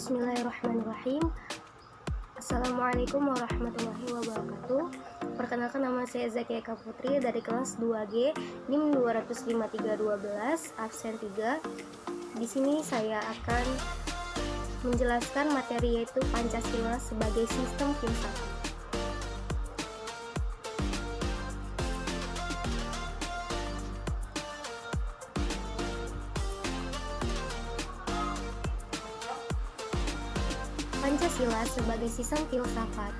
Bismillahirrahmanirrahim. Assalamualaikum warahmatullahi wabarakatuh. Perkenalkan, nama saya Zakia Eka Putri dari kelas 2G NIM 2053312 absen 3. Di sini saya akan menjelaskan materi yaitu Pancasila sebagai sistem filsafat. Pancasila sebagai sistem filsafat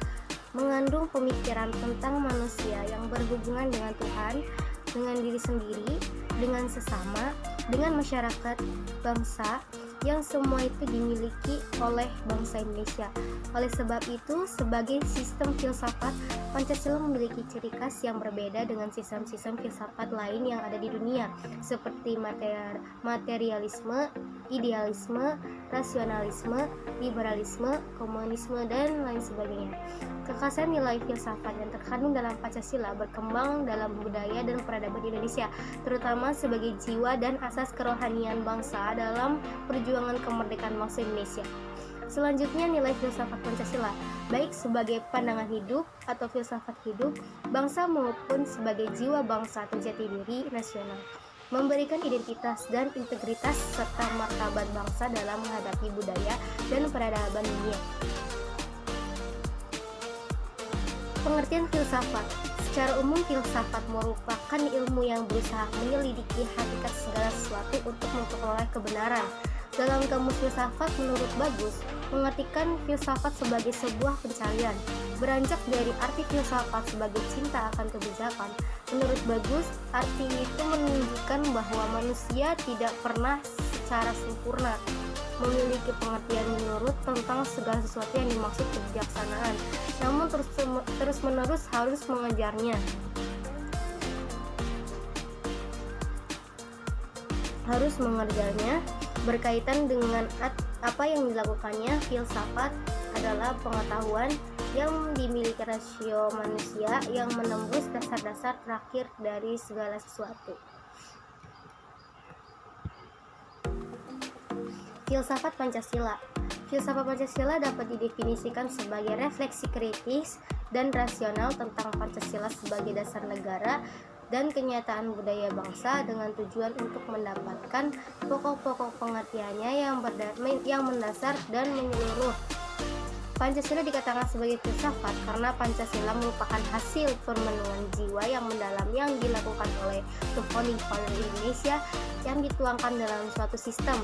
mengandung pemikiran tentang manusia yang berhubungan dengan Tuhan, dengan diri sendiri, dengan sesama, dengan masyarakat, bangsa, yang semua itu dimiliki oleh bangsa Indonesia. Oleh sebab itu, sebagai sistem filsafat, Pancasila memiliki ciri khas yang berbeda dengan sistem-sistem filsafat lain yang ada di dunia, seperti materialisme, idealisme, rasionalisme, liberalisme, komunisme, dan lain sebagainya. Kekhasan nilai filsafat yang terkandung dalam Pancasila berkembang dalam budaya dan peradaban Indonesia, terutama sebagai jiwa dan asas kerohanian bangsa dalam perjuangan kemerdekaan bangsa Indonesia. Selanjutnya, nilai filsafat Pancasila, baik sebagai pandangan hidup atau filsafat hidup bangsa maupun sebagai jiwa bangsa atau jati diri nasional, memberikan identitas dan integritas serta martabat bangsa dalam menghadapi budaya dan peradaban dunia. Pengertian filsafat. Secara umum, filsafat merupakan ilmu yang berusaha menyelidiki hakikat segala sesuatu untuk memperoleh kebenaran. Dalam kamus filsafat menurut Bagus, mengartikan filsafat sebagai sebuah pencarian, beranjak dari arti filsafat sebagai cinta akan kebijakan. Menurut Bagus, arti itu menunjukkan bahwa manusia tidak pernah secara sempurna memiliki pengertian menurut tentang segala sesuatu yang dimaksud kebijaksanaan, namun terus-menerus harus mengejarnya. Berkaitan dengan apa yang dilakukannya. Filsafat adalah pengetahuan yang dimiliki rasio manusia yang menembus dasar-dasar terakhir dari segala sesuatu. Filsafat Pancasila. Filsafat Pancasila dapat didefinisikan sebagai refleksi kritis dan rasional tentang Pancasila sebagai dasar negara dan kenyataan budaya bangsa dengan tujuan untuk mendapatkan pokok-pokok pengertiannya yang mendasar dan menyeluruh. Pancasila dikatakan sebagai filsafat karena Pancasila merupakan hasil permenungan jiwa yang mendalam yang dilakukan oleh the founding father Indonesia yang dituangkan dalam suatu sistem.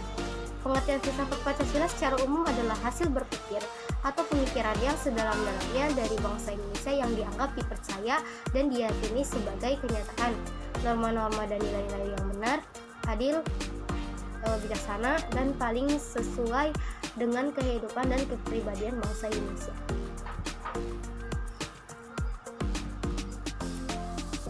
Pengertian filsafat Pancasila secara umum adalah hasil berpikir atau pemikiran yang sedalam-dalamnya dari bangsa Indonesia yang dianggap dipercaya dan diyakini sebagai kenyataan. Norma-norma dan nilai-nilai yang benar, adil, bijaksana, dan paling sesuai dengan kehidupan dan kepribadian bangsa Indonesia.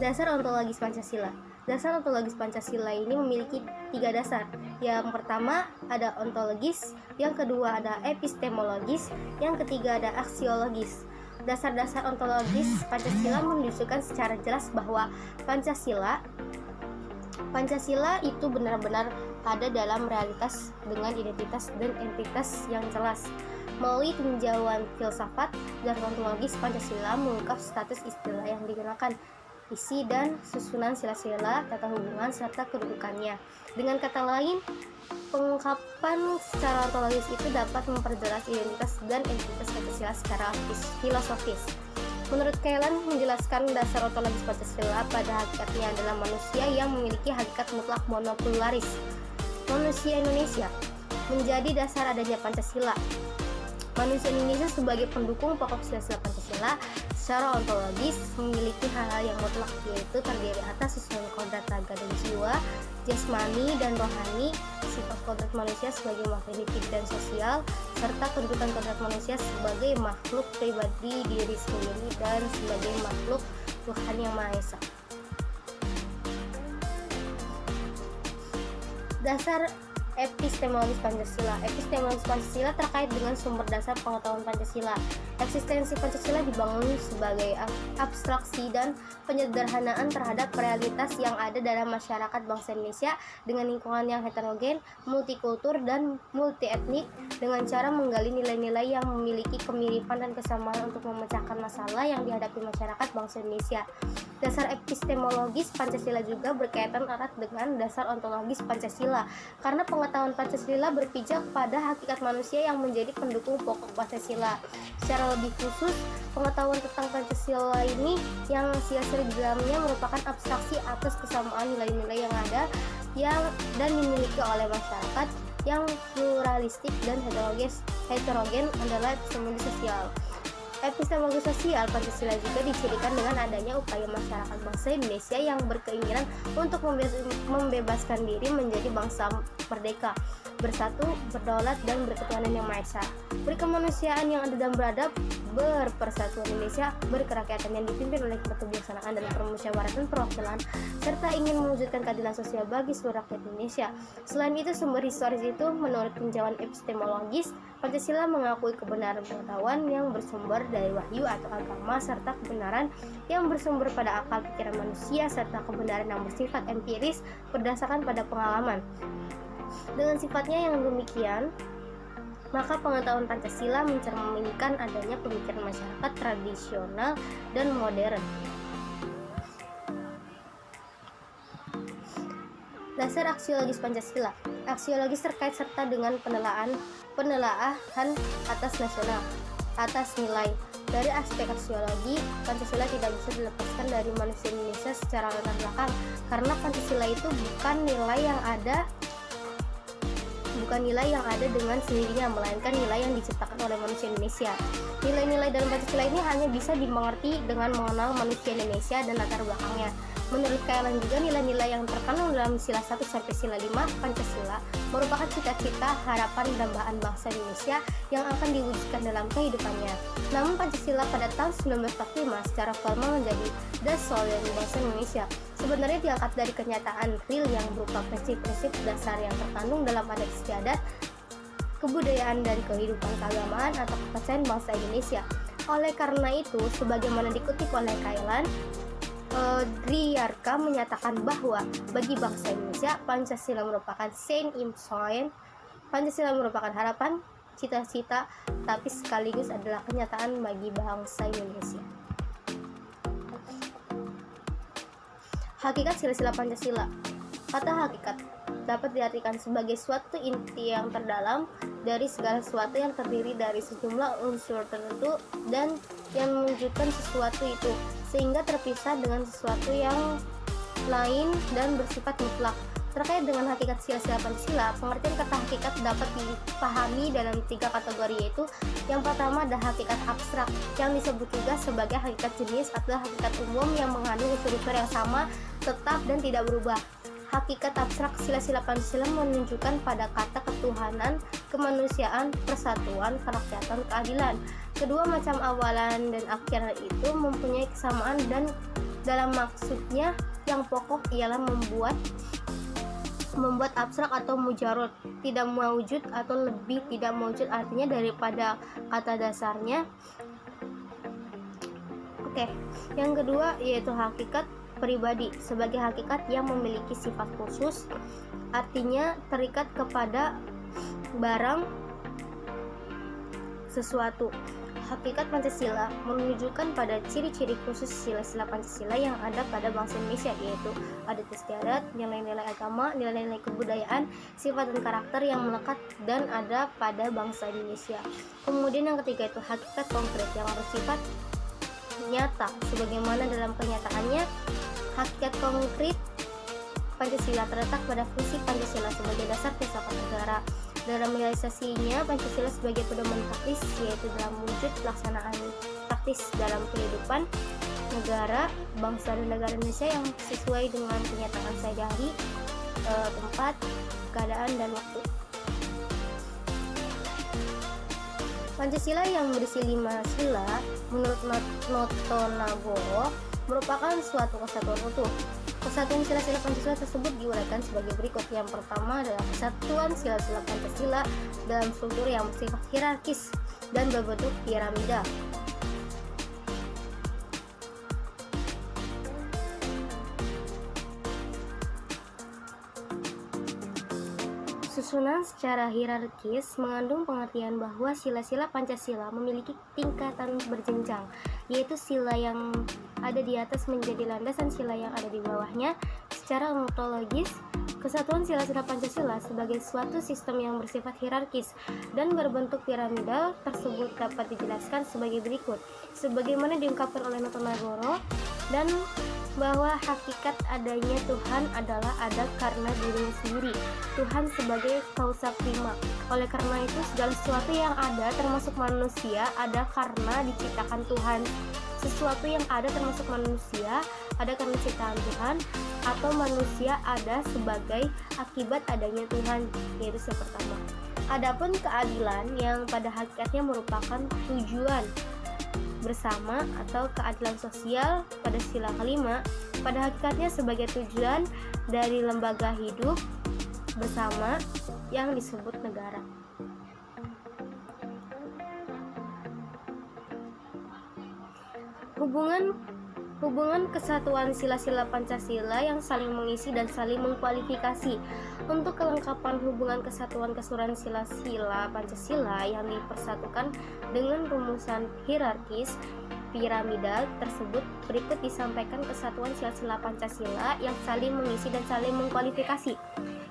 Dasar ontologis Pancasila. Dasar ontologis Pancasila ini memiliki 3 dasar. Yang pertama ada ontologis, yang kedua ada epistemologis, yang ketiga ada aksiologis. Dasar-dasar ontologis Pancasila menunjukkan secara jelas bahwa Pancasila itu benar-benar ada dalam realitas dengan identitas dan entitas yang jelas. Melalui tinjauan filsafat dan ontologis, Pancasila mengungkap status istilah yang digunakan, isi dan susunan sila-sila, tata hubungan, serta kedudukannya. Dengan kata lain, pengungkapan secara ontologis itu dapat memperjelas identitas dan entitas Pancasila secara filosofis. Menurut Kailan, menjelaskan dasar ontologis Pancasila pada hakikatnya adalah manusia yang memiliki hakikat mutlak monopolaris. Manusia Indonesia menjadi dasar adanya Pancasila. Manusia Indonesia sebagai pendukung pokok sila-sila Pancasila secara ontologis memiliki hal-hal yang mutlak, yaitu terdiri atas susunan kodrat raga dan jiwa, jasmani dan rohani, sifat kodrat manusia sebagai makhluk individu dan sosial, serta kedudukan kodrat manusia sebagai makhluk pribadi diri sendiri dan sebagai makhluk Tuhan Yang Maha Esa. Dasar epistemologis Pancasila. Epistemologis Pancasila terkait dengan sumber dasar pengetahuan Pancasila. Eksistensi Pancasila dibangun sebagai abstraksi dan penyederhanaan terhadap realitas yang ada dalam masyarakat bangsa Indonesia dengan lingkungan yang heterogen, multikultur, dan multietnik, dengan cara menggali nilai-nilai yang memiliki kemiripan dan kesamaan untuk memecahkan masalah yang dihadapi masyarakat bangsa Indonesia. Dasar epistemologis Pancasila juga berkaitan erat dengan dasar ontologis Pancasila, karena pengetahuan Pancasila berpijak pada hakikat manusia yang menjadi pendukung pokok Pancasila. Secara lebih khusus, pengetahuan tentang Pancasila ini yang sia-sia di dalamnya merupakan abstraksi atas kesamaan nilai-nilai yang ada dan dimiliki oleh masyarakat yang pluralistik dan heterogen adalah epistemologi sosial. Epistemologi sosial Pancasila juga dicirikan dengan adanya upaya masyarakat bangsa Indonesia yang berkeinginan untuk membebaskan diri menjadi bangsa merdeka, bersatu, berdaulat, dan berketuhanan yang Maha Esa, berkemanusiaan yang adil dan beradab, berpersatuan Indonesia, berkerakyatan yang dipimpin oleh kebijaksanaan dan permusyawaratan perwakilan, serta ingin mewujudkan keadilan sosial bagi seluruh rakyat Indonesia. Selain itu, sumber historis itu, menurut tinjauan epistemologis, Pancasila mengakui kebenaran pengetahuan yang bersumber dari wahyu atau agama, serta kebenaran yang bersumber pada akal pikiran manusia, serta kebenaran yang bersifat empiris berdasarkan pada pengalaman. Dengan sifatnya yang demikian, maka pengetahuan Pancasila mencerminkan adanya pemikiran masyarakat tradisional dan modern. Dasar aksiologis Pancasila. Aksiologis terkait serta dengan penelaahan atas nilai. Dari aspek aksiologi, Pancasila tidak bisa dilepaskan dari manusia Indonesia secara latar belakang, karena Pancasila itu bukan nilai yang ada dengan sendirinya, melainkan nilai yang diciptakan oleh manusia Indonesia. Nilai-nilai dalam Pancasila ini hanya bisa dimengerti dengan mengenal manusia Indonesia dan latar belakangnya. Menurut Kailan juga, nilai-nilai yang terkandung dalam sila 1 sampai sila 5 Pancasila merupakan cita-cita, harapan, dan dambaan bangsa Indonesia yang akan diwujudkan dalam kehidupannya. Namun Pancasila pada tahun 1945 secara formal menjadi dasar dari bangsa Indonesia. Sebenarnya diangkat dari kenyataan real yang berupa prinsip-prinsip dasar yang terkandung dalam adat istiadat, kebudayaan, dan kehidupan keagamaan atau kepercayaan bangsa Indonesia. Oleh karena itu, sebagaimana dikutip oleh Kailan, Driarka menyatakan bahwa bagi bangsa Indonesia, Pancasila merupakan sein im sein. Pancasila merupakan harapan, cita-cita, tapi sekaligus adalah kenyataan bagi bangsa Indonesia. Hakikat sila-sila Pancasila. Kata hakikat dapat diartikan sebagai suatu inti yang terdalam dari segala sesuatu yang terdiri dari sejumlah unsur tertentu dan yang menunjukkan sesuatu itu, sehingga terpisah dengan sesuatu yang lain dan bersifat mutlak. Terkait dengan hakikat sila-sila Pancasila, pengertian kata hakikat dapat dipahami dalam 3 kategori, yaitu yang pertama ada hakikat abstrak, yang disebut juga sebagai hakikat jenis atau hakikat umum yang mengandung unsur-unsur yang sama, tetap, dan tidak berubah. Hakikat abstrak sila-sila Pancasila menunjukkan pada kata ketuhanan, kemanusiaan, persatuan, kerakyatan, keadilan. Kedua macam awalan dan akhir itu mempunyai kesamaan, dan dalam maksudnya yang pokok ialah membuat abstrak atau mujarot, tidak mewujud atau lebih tidak mewujud, artinya daripada kata dasarnya. Yang kedua yaitu hakikat pribadi sebagai hakikat yang memiliki sifat khusus, artinya terikat kepada barang sesuatu. Hakikat Pancasila menunjukkan pada ciri-ciri khusus sila-sila Pancasila yang ada pada bangsa Indonesia, yaitu adat istiadat, nilai-nilai agama, nilai-nilai kebudayaan, sifat dan karakter yang melekat dan ada pada bangsa Indonesia. Kemudian yang ketiga itu hakikat konkret yang bersifat nyata, sebagaimana dalam kenyataannya. Hakikat konkret Pancasila terletak pada fungsi Pancasila sebagai dasar filsafat negara. Dalam realisasinya, Pancasila sebagai pedoman praktis, yaitu dalam wujud pelaksanaan praktis dalam kehidupan negara, bangsa dan negara Indonesia yang sesuai dengan kenyataan sehari-hari, tempat, keadaan, dan waktu. Pancasila yang berisi 5 sila, menurut Noto Nagoro, merupakan suatu kesatuan utuh. Kesatuan sila-sila Pancasila tersebut diuraikan sebagai berikut. Yang pertama adalah kesatuan sila-sila Pancasila dalam struktur yang bersifat hierarkis. dan berbentuk piramida. Susunan secara hierarkis mengandung pengertian bahwa sila-sila Pancasila memiliki tingkatan berjenjang, yaitu sila yang ada di atas menjadi landasan sila yang ada di bawahnya. Secara ontologis, kesatuan sila-sila Pancasila sebagai suatu sistem yang bersifat hierarkis dan berbentuk piramida tersebut dapat dijelaskan sebagai berikut. Sebagaimana diungkapkan oleh Notonegoro, dan bahwa hakikat adanya Tuhan adalah ada karena dirinya sendiri, Tuhan sebagai kausa prima. Oleh karena itu, segala sesuatu yang ada termasuk manusia ada karena diciptakan Tuhan. Sesuatu yang ada termasuk manusia ada karena ciptaan Tuhan, atau manusia ada sebagai akibat adanya Tuhan, yaitu yang pertama. Adapun keadilan yang pada hakikatnya merupakan tujuan bersama atau keadilan sosial pada sila kelima, pada hakikatnya sebagai tujuan dari lembaga hidup bersama yang disebut negara. Hubungan kesatuan sila-sila Pancasila yang saling mengisi dan saling mengkualifikasi. Untuk kelengkapan hubungan kesatuan keseluruhan sila-sila Pancasila yang dipersatukan dengan rumusan hierarkis piramida tersebut, berikut disampaikan kesatuan sila-sila Pancasila yang saling mengisi dan saling mengkualifikasi.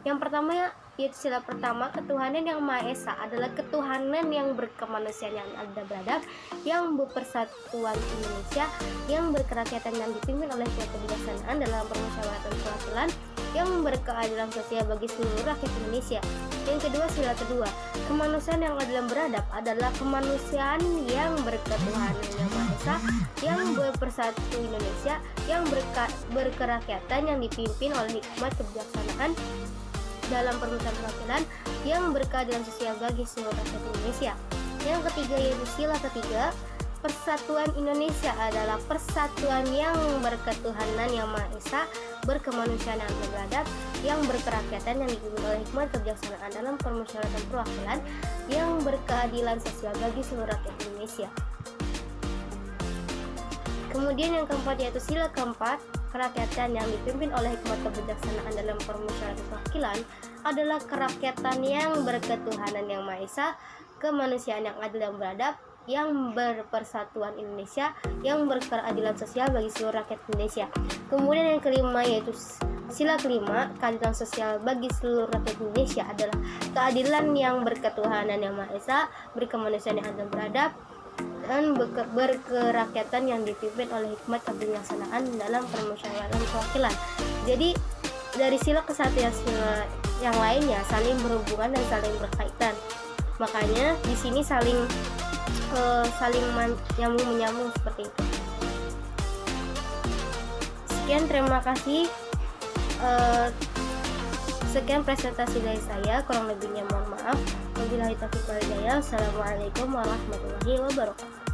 Yang pertama, yaitu sila pertama, ketuhanan yang Maha Esa adalah ketuhanan yang berkemanusiaan yang ada beradab, yang berpersatuan Indonesia, yang berkerakyatan yang dipimpin oleh kebijaksanaan dalam permusyawaratan perwakilan, yang berkeadilan sosial bagi seluruh rakyat Indonesia. Yang kedua, sila kedua, kemanusiaan yang adil dan beradab adalah kemanusiaan yang berketuhanan yang Maha Esa, yang berpersatu Indonesia, yang berkerakyatan yang dipimpin oleh hikmat kebijaksanaan dalam permusyawaratan perwakilan, yang berkeadilan sosial bagi seluruh rakyat Indonesia. Yang ketiga, yaitu sila ketiga, persatuan Indonesia adalah persatuan yang berketuhanan yang Maha Esa, berkemanusiaan yang beradab, yang berkerakyatan yang dipimpin oleh hikmat kebijaksanaan dalam permusyawaratan perwakilan, yang berkeadilan sosial bagi seluruh rakyat Indonesia. Kemudian yang keempat, yaitu sila keempat, kerakyatan yang dipimpin oleh hikmat kebijaksanaan dalam permusyawaratan perwakilan adalah kerakyatan yang berketuhanan yang Maha Esa, kemanusiaan yang adil dan beradab, yang berpersatuan Indonesia, yang berkeadilan sosial bagi seluruh rakyat Indonesia. Kemudian yang kelima, yaitu sila kelima, keadilan sosial bagi seluruh rakyat Indonesia adalah keadilan yang berketuhanan yang Maha Esa, berkemanusiaan yang adil dan beradab, dan berkerakyatan yang dipimpin oleh hikmat kebijaksanaan dalam permusyawaratan perwakilan. Jadi dari sila ke satu sila yang lainnya saling berhubungan dan saling berkaitan. Makanya di sini saling nyambung seperti itu. Sekian, terima kasih. Sekian presentasi dari saya, kurang lebihnya mohon maaf. Wabillahi taufiq wal hidayah. Assalamualaikum warahmatullahi wabarakatuh.